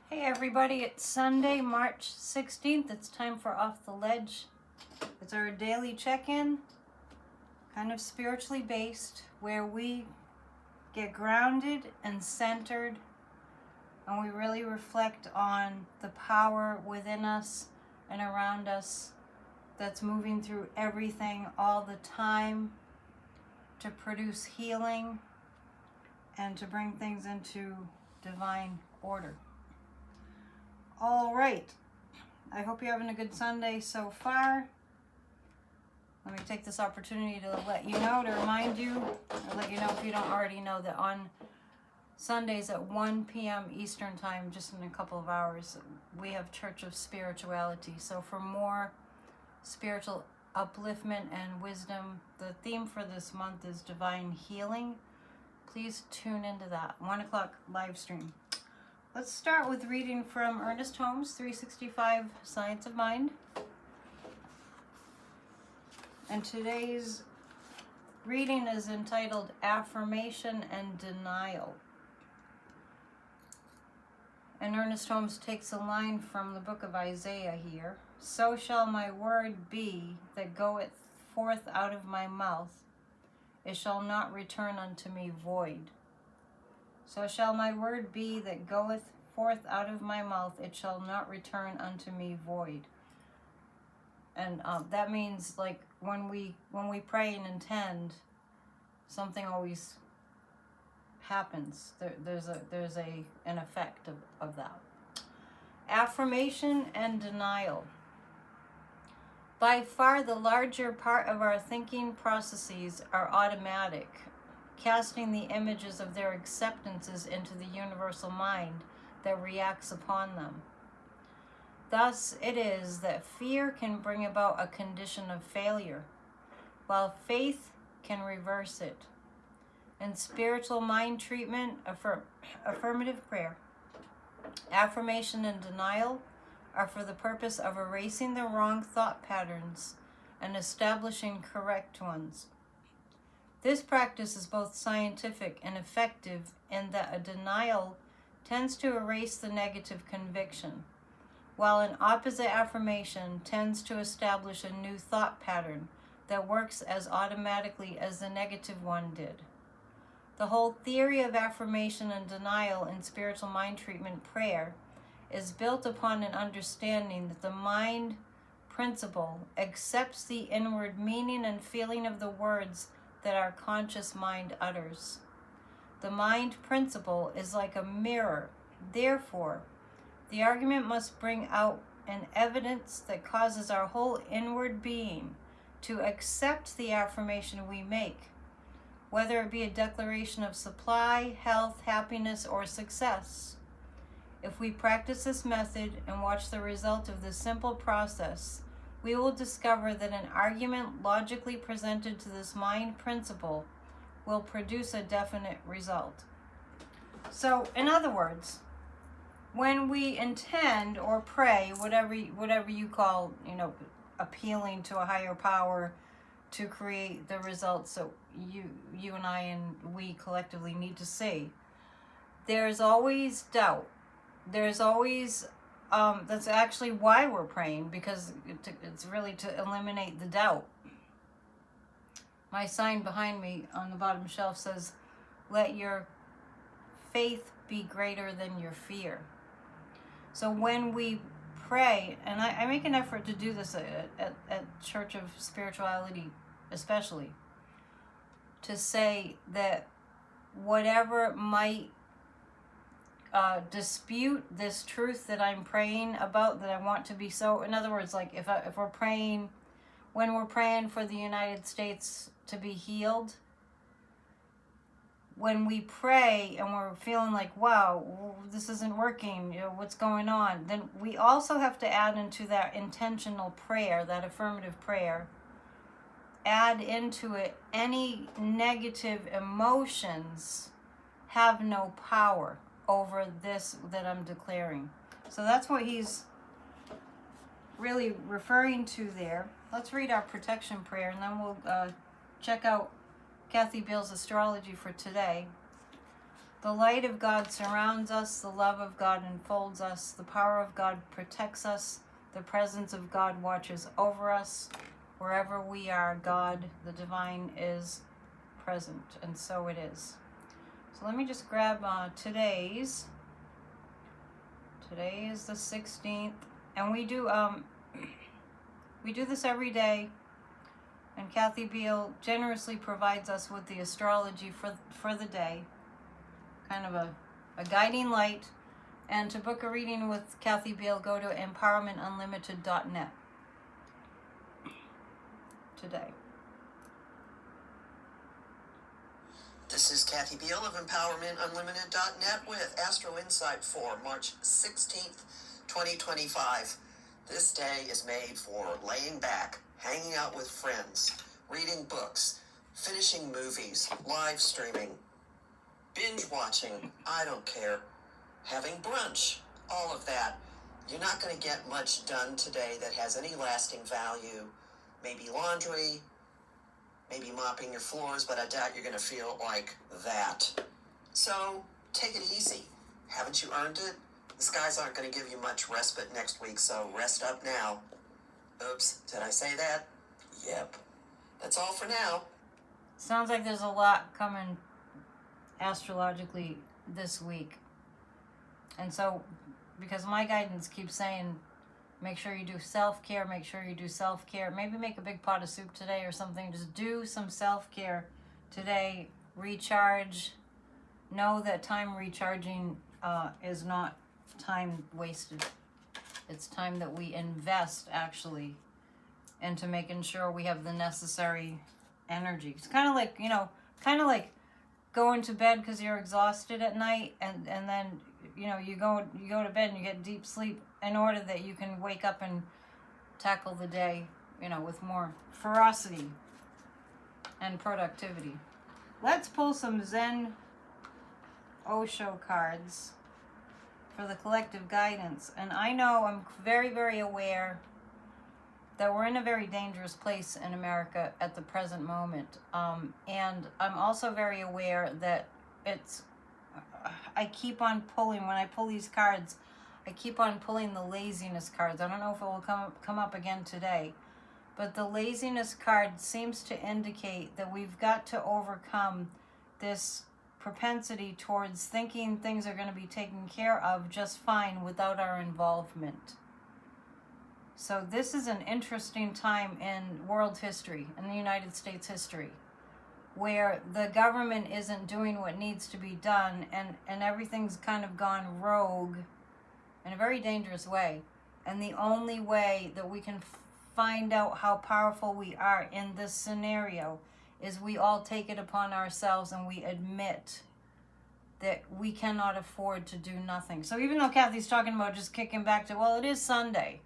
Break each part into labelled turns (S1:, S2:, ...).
S1: Hey everybody, it's Sunday, March 16th. It's time for Off the Ledge. It's our daily check-in, kind of spiritually based, where we get grounded and centered and we really reflect on the power within us and around us that's moving through everything all the time to produce healing and to bring things into divine order. All right, I hope you're having a good Sunday so far. Let me take this opportunity to let you know, to remind you, or let you know if you don't already know, that on Sundays at 1 p.m. Eastern Time, just in a couple of hours, we have Church of Spirituality. So for more spiritual upliftment and wisdom, the theme for this month is divine healing. Please tune into that 1 o'clock live stream. Let's start with reading from Ernest Holmes' 365 Science of Mind. And today's reading is entitled Affirmation and Denial. And Ernest Holmes takes a line from the book of Isaiah here. So shall my word be that goeth forth out of my mouth. It shall not return unto me void. So shall my word be that goeth forth out of my mouth, it shall not return unto me void. And that means, like, when we pray and intend, something always happens. There's an effect of that. Affirmation and denial. By far the larger part of our thinking processes are automatic, casting the images of their acceptances into the universal mind that reacts upon them. Thus it is that fear can bring about a condition of failure, while faith can reverse it. In spiritual mind treatment, affirmative prayer, affirmation and denial are for the purpose of erasing the wrong thought patterns and establishing correct ones. This practice is both scientific and effective in that a denial tends to erase the negative conviction, while an opposite affirmation tends to establish a new thought pattern that works as automatically as the negative one did. The whole theory of affirmation and denial in spiritual mind treatment prayer is built upon an understanding that the mind principle accepts the inward meaning and feeling of the words that our conscious mind utters. The mind principle is like a mirror. Therefore, the argument must bring out an evidence that causes our whole inward being to accept the affirmation we make, whether it be a declaration of supply, health, happiness, or success. If we practice this method and watch the result of this simple process, we will discover that an argument logically presented to this mind principle will produce a definite result. So, in other words, when we intend or pray, whatever you call, appealing to a higher power to create the results that you and I and we collectively need to see, there's always doubt. There's always that's actually why we're praying, because it's really to eliminate the doubt. My sign behind me on the bottom shelf says, let your faith be greater than your fear. So when we pray, and I make an effort to do this at Church of Spirituality especially, to say that whatever might dispute this truth that I'm praying about, that I want to be so, in other words, like if we're praying, when we're praying for the United States to be healed, when we pray and we're feeling like, wow, this isn't working, what's going on, then we also have to add into that intentional prayer, that affirmative prayer, add into it any negative emotions have no power over this that I'm declaring. So that's what he's really referring to there. Let's read our protection prayer, and then we'll check out Kathy Bill's astrology for today. The light of God surrounds us, the love of God enfolds us, the power of God protects us, the presence of God watches over us. Wherever we are, God, the divine, is present, and so it is. So let me just grab today's. Today is the 16th, and we do this every day. And Kathy Beale generously provides us with the astrology for the day, kind of a guiding light. And to book a reading with Kathy Beale, go to empowermentunlimited.net today.
S2: This is Kathy Beale of empowermentunlimited.net with Astro Insight for March 16th, 2025. This day is made for laying back, hanging out with friends, reading books, finishing movies, live streaming, binge watching, I don't care, having brunch, all of that. You're not going to get much done today that has any lasting value. Maybe laundry, maybe mopping your floors, but I doubt you're going to feel like that. So take it easy. Haven't you earned it? The skies aren't going to give you much respite next week, so rest up now. Oops, did I say that? Yep. That's all for now.
S1: Sounds like there's a lot coming astrologically this week. And so, because my guidance keeps saying, make sure you do self-care, make sure you do self-care. Maybe make a big pot of soup today or something. Just do some self-care today. Recharge. Know that time recharging is not time wasted. It's time that we invest, actually, into making sure we have the necessary energy. It's kind of like going to bed because you're exhausted at night, and then you go to bed and you get deep sleep in order that you can wake up and tackle the day with more ferocity and productivity. Let's pull some Zen Osho cards for the collective guidance. And I know I'm very, very aware that we're in a very dangerous place in America at the present moment. And I'm also very aware that I keep on pulling, when I pull these cards, I keep on pulling the laziness cards. I don't know if it will come up again today. But the laziness card seems to indicate that we've got to overcome this propensity towards thinking things are going to be taken care of just fine without our involvement. So this is an interesting time in world history, in the United States history, where the government isn't doing what needs to be done, and everything's kind of gone rogue in a very dangerous way. And the only way that we can find out how powerful we are in this scenario is we all take it upon ourselves and we admit that we cannot afford to do nothing. So even though Kathy's talking about just kicking back to, well, it is Sunday,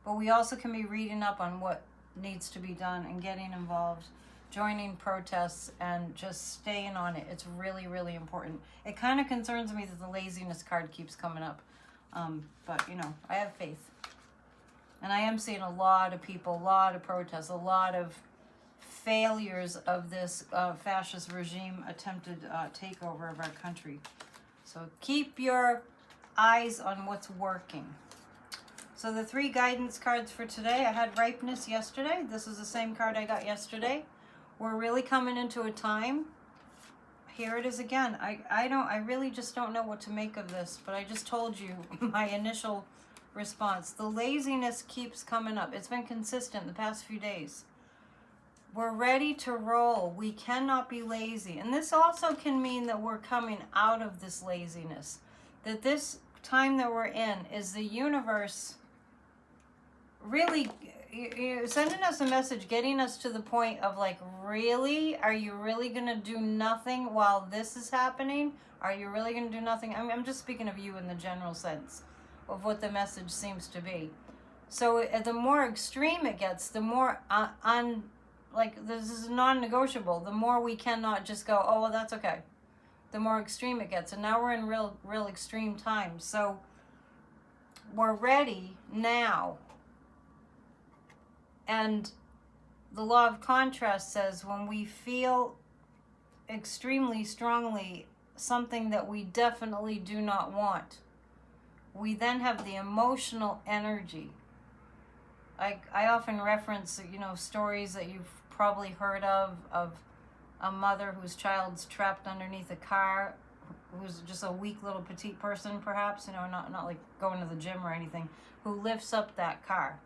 S1: but we also can be reading up on what needs to be done and getting involved, joining protests, and just staying on it. It's really, really important. It kind of concerns me that the laziness card keeps coming up. But, I have faith. And I am seeing a lot of people, a lot of protests, a lot of failures of this fascist regime attempted takeover of our country. So keep your eyes on what's working. So the 3 guidance cards for today, I had ripeness yesterday. This is the same card I got yesterday. We're really coming into a time. Here it is again. I really just don't know what to make of this, but I just told you my initial response. The laziness keeps coming up. It's been consistent the past few days. We're ready to roll. We cannot be lazy. And this also can mean that we're coming out of this laziness. That this time that we're in is the universe really sending us a message, getting us to the point of like, really? Are you really going to do nothing while this is happening? Are you really going to do nothing? I'm just speaking of you in the general sense of what the message seems to be. So the more extreme it gets, the more this is non-negotiable. The more we cannot just go, oh, well, that's okay. The more extreme it gets. And now we're in real extreme times. So we're ready now. And the law of contrast says when we feel extremely strongly something that we definitely do not want. We then have the emotional energy. I often reference, stories that you've probably heard of a mother whose child's trapped underneath a car, who's just a weak little petite person perhaps, not like going to the gym or anything, who lifts up that car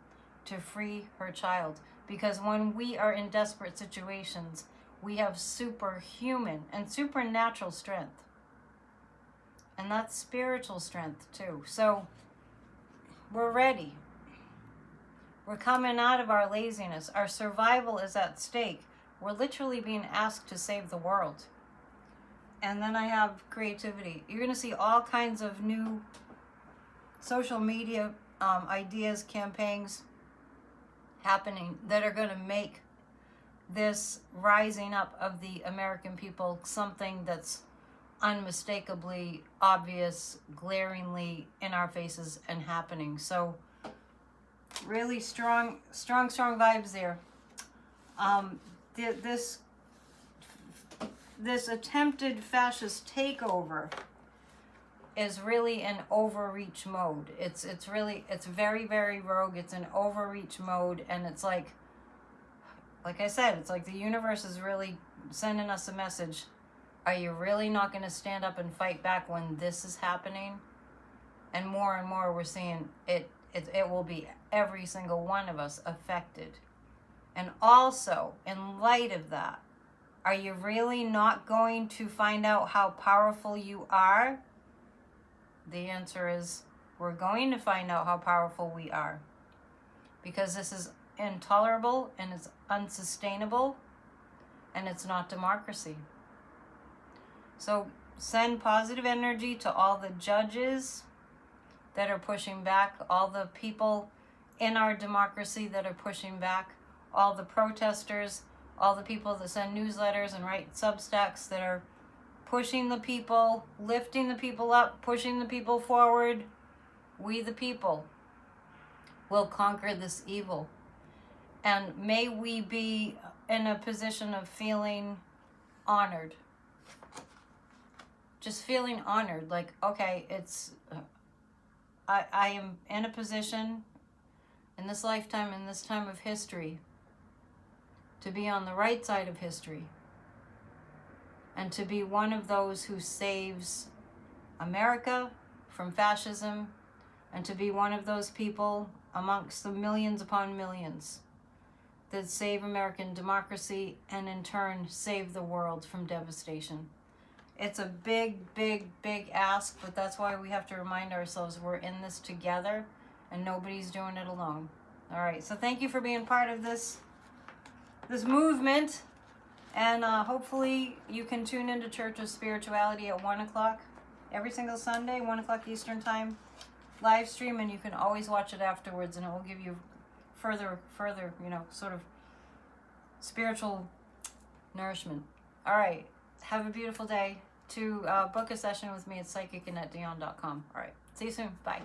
S1: to free her child. Because when we are in desperate situations, we have superhuman and supernatural strength. And that's spiritual strength too. So we're ready. We're coming out of our laziness. Our survival is at stake. We're literally being asked to save the world. And then I have creativity. You're going to see all kinds of new social media ideas, campaigns happening that are going to make this rising up of the American people something that's unmistakably obvious, glaringly in our faces and happening. So really strong vibes there. This attempted fascist takeover is really an overreach mode. It's very, very rogue. It's an overreach mode, and it's like I said, it's like the universe is really sending us a message. Are you really not going to stand up and fight back when this is happening? And more we're seeing it will be every single one of us affected. And also, in light of that, are you really not going to find out how powerful you are? The answer is, we're going to find out how powerful we are. Because this is intolerable, and it's unsustainable, and it's not democracy. So send positive energy to all the judges that are pushing back, all the people in our democracy that are pushing back, all the protesters, all the people that send newsletters and write Substacks that are pushing the people, lifting the people up, pushing the people forward. We the people will conquer this evil. And may we be in a position of feeling honored. Just feeling honored, like, okay, I am in a position in this lifetime, in this time of history, to be on the right side of history and to be one of those who saves America from fascism, and to be one of those people amongst the millions upon millions that save American democracy and in turn save the world from devastation. It's a big, big, big ask, but that's why we have to remind ourselves we're in this together and nobody's doing it alone. All right, so thank you for being part of this movement, and hopefully you can tune into Church of Spirituality at 1 o'clock every single Sunday, 1 o'clock Eastern Time, live stream, and you can always watch it afterwards, and it will give you further, sort of spiritual nourishment. All right. Have a beautiful day. To book a session with me, it's psychic@dion.com. All right. See you soon. Bye.